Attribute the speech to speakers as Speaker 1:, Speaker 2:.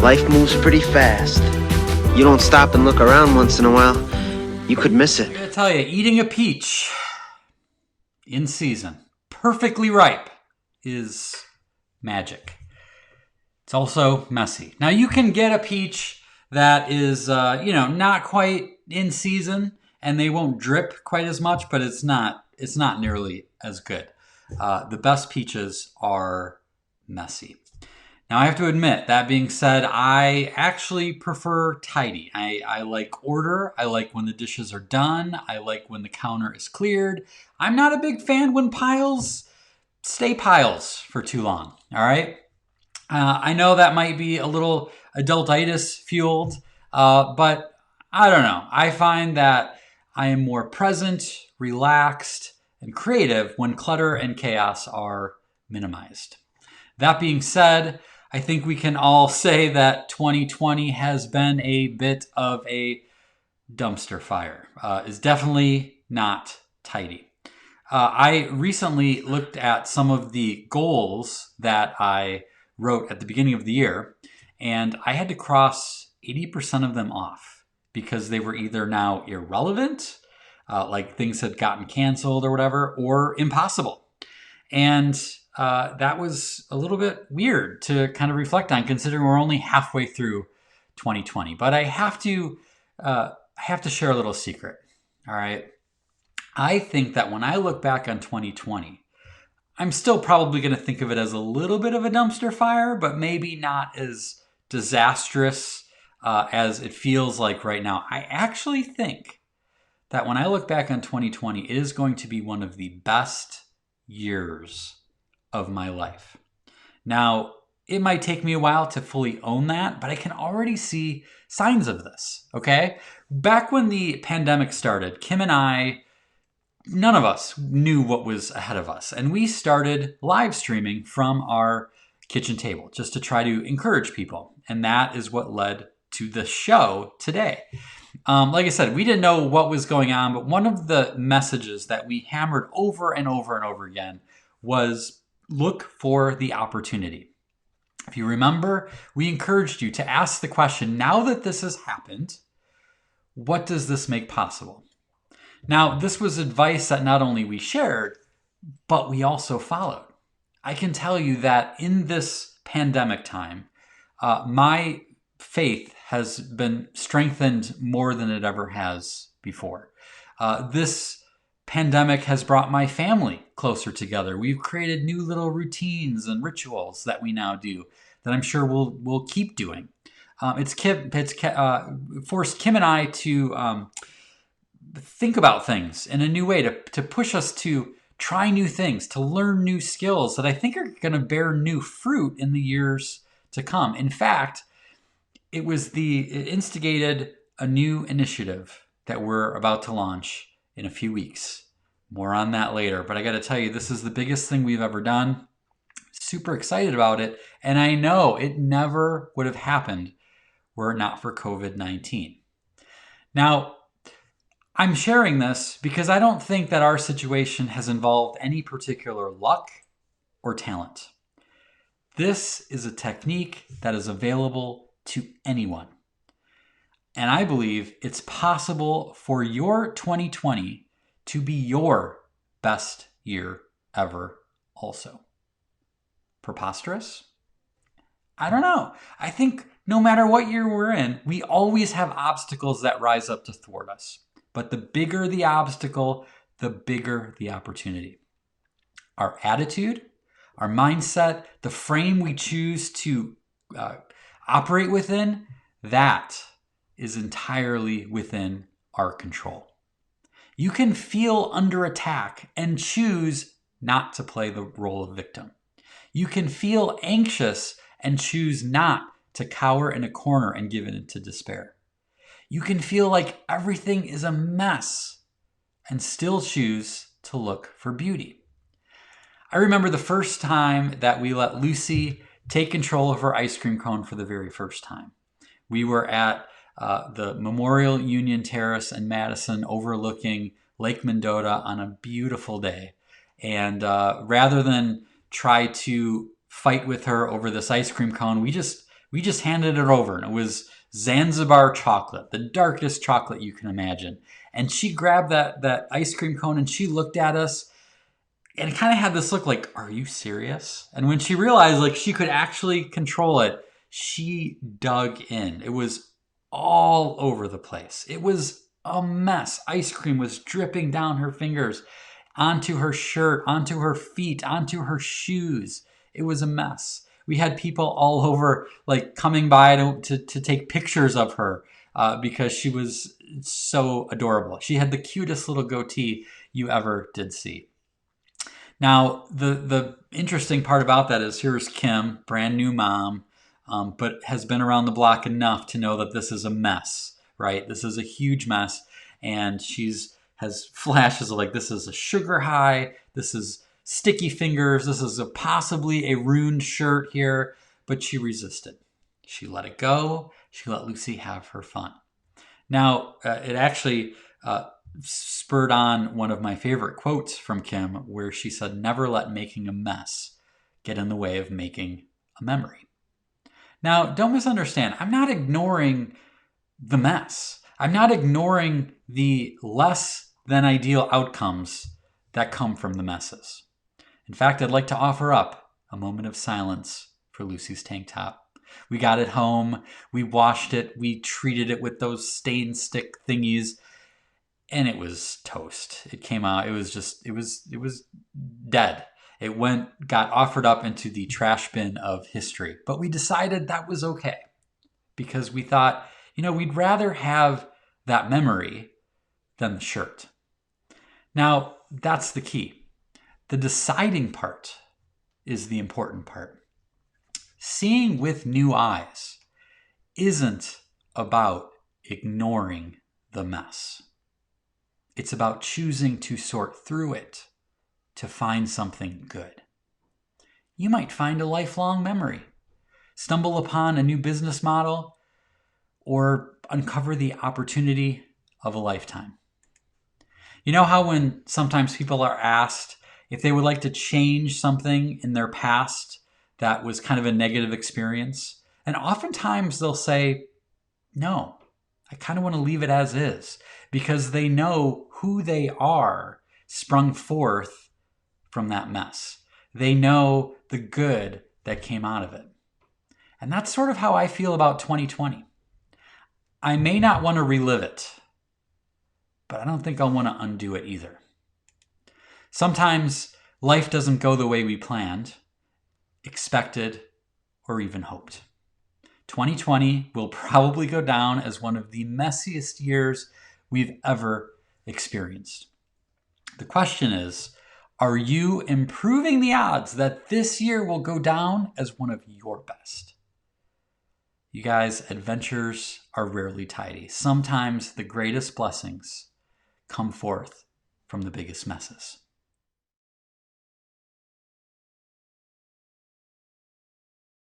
Speaker 1: Life moves pretty fast. You don't stop and look around once in a while, you could miss it.
Speaker 2: I gotta tell you, eating a peach in season, perfectly ripe, is magic. It's also messy. Now you can get a peach that is, not quite in season, and they won't drip quite as much, but it's not nearly as good. The best peaches are messy. Now I have to admit, that being said, I actually prefer tidy. I like order. I like when the dishes are done. I like when the counter is cleared. I'm not a big fan when piles stay piles for too long. All right. I know that might be a little adultitis fueled, but I don't know. I find that I am more present, relaxed, and creative when clutter and chaos are minimized. That being said, I think we can all say that 2020 has been a bit of a dumpster fire. It's definitely not tidy. I recently looked at some of the goals that I wrote at the beginning of the year, and I had to cross 80% of them off because they were either now irrelevant, like things had gotten canceled or whatever, or impossible. And that was a little bit weird to kind of reflect on, considering we're only halfway through 2020. But I have to share a little secret. All right. I think that when I look back on 2020, I'm still probably going to think of it as a little bit of a dumpster fire, but maybe not as disastrous as it feels like right now. I actually think that when I look back on 2020, it is going to be one of the best years of my life. Now, it might take me a while to fully own that, but I can already see signs of this, okay? Back when the pandemic started, Kim and I, none of us knew what was ahead of us. And we started live streaming from our kitchen table just to try to encourage people. And that is what led to the show today. Like I said, we didn't know what was going on, but one of the messages that we hammered over and over and over again was look for the opportunity. If you remember, we encouraged you to ask the question, now that this has happened, what does this make possible? Now, this was advice that not only we shared, but we also followed. I can tell you that in this pandemic time, my faith has been strengthened more than it ever has before. This pandemic has brought my family closer together. We've created new little routines and rituals that we now do that I'm sure we'll keep doing. It's forced Kim and I to think about things in a new way, to push us to try new things, to learn new skills that I think are going to bear new fruit in the years to come. In fact, it instigated a new initiative that we're about to launch in a few weeks. More on that later. But I got to tell you, this is the biggest thing we've ever done. Super excited about it. And I know it never would have happened were it not for COVID-19. Now, I'm sharing this because I don't think that our situation has involved any particular luck or talent. This is a technique that is available to anyone. And I believe it's possible for your 2020 to be your best year ever also. Preposterous? I don't know. I think no matter what year we're in, we always have obstacles that rise up to thwart us. But the bigger the obstacle, the bigger the opportunity. Our attitude, our mindset, the frame we choose to operate within, that is entirely within our control. You can feel under attack and choose not to play the role of victim. You can feel anxious and choose not to cower in a corner and give in to despair. You can feel like everything is a mess and still choose to look for beauty. I remember the first time that we let Lucy take control of her ice cream cone for the very first time. We were at the Memorial Union Terrace in Madison overlooking Lake Mendota on a beautiful day. And rather than try to fight with her over this ice cream cone, we just We just handed it over, and it was Zanzibar chocolate, the darkest chocolate you can imagine. And she grabbed that ice cream cone and she looked at us, and it kind of had this look like, are you serious? And when she realized like she could actually control it, she dug in. It was all over the place. It was a mess. Ice cream was dripping down her fingers, onto her shirt, onto her feet, onto her shoes. It was a mess. We had people all over, like coming by to take pictures of her because she was so adorable. She had the cutest little goatee you ever did see. Now, the interesting part about that is here's Kim, brand new mom, but has been around the block enough to know that this is a mess, right? This is a huge mess, and she's has flashes of like, this is a sugar high, this is sticky fingers, this is possibly a ruined shirt here, but she resisted. She let it go. She let Lucy have her fun. Now, it actually spurred on one of my favorite quotes from Kim, where she said, "Never let making a mess get in the way of making a memory." Now, don't misunderstand. I'm not ignoring the mess. I'm not ignoring the less than ideal outcomes that come from the messes. In fact, I'd like to offer up a moment of silence for Lucy's tank top. We got it home, we washed it, we treated it with those stain stick thingies, and it was toast. It came out, it was dead. It got offered up into the trash bin of history. But we decided that was okay because we thought, we'd rather have that memory than the shirt. Now, that's the key. The deciding part is the important part. Seeing with new eyes isn't about ignoring the mess. It's about choosing to sort through it to find something good. You might find a lifelong memory, stumble upon a new business model, or uncover the opportunity of a lifetime. You know how when sometimes people are asked if they would like to change something in their past that was kind of a negative experience? And oftentimes they'll say, no, I kind of want to leave it as is, because they know who they are sprung forth from that mess. They know the good that came out of it. And that's sort of how I feel about 2020. I may not want to relive it, but I don't think I'll want to undo it either. Sometimes life doesn't go the way we planned, expected, or even hoped. 2020 will probably go down as one of the messiest years we've ever experienced. The question is, are you improving the odds that this year will go down as one of your best? You guys, adventures are rarely tidy. Sometimes the greatest blessings come forth from the biggest messes.